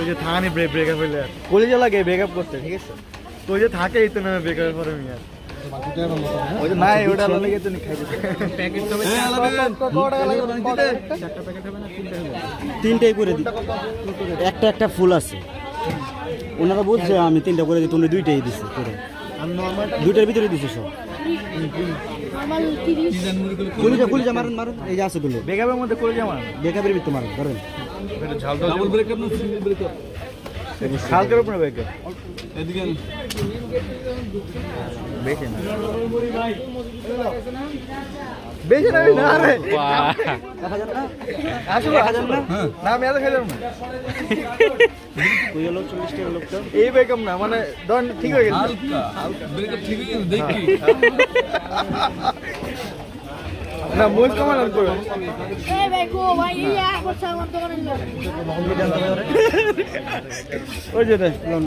ওই যে Thani breakup হইলে কলিজা লাগে ব্রেকআপ করতে, ঠিক আছে? তো ওই যে থাকে এই তো না ব্রেকআপ পরে মিয়া ওই যে নাই ওটা লাগে তো খাইতে প্যাকেট তো তিনটাই করে দিই, একটা একটা ফুল আছে। ওনারা বলছে আমি তিনটা করে দিই, তুমি দুইটাই দিছি করে, দুইটার ভিতরে দিছি সব। কলিজা কলিজা মারেন মারেন, এই যে আছে গুলো ব্রেকআপের মধ্যে করে যাওয়া ব্রেকআপের ভিতরে মারেন ধরেন। ঝাল ডাবল ব্রেকআপ না সিঙ্গেল ব্রেকআপ? হালকার উপরে ব্রেকআপ এদিকে বেশি না বেশি না না রে আসলে হাজার না না আমি এত খাইলাম না ওই হলো 40 টাকা লোকটা। এই ব্রেকআপ না মানে ধরেন ঠিক হয়ে গেছে হালকা ব্রেকআপ ঠিক হয়ে গেছে দেখি না মোজ কমান করো এই ভাই গো ভাই ইয়া করছ আমার দোকানে ওই যে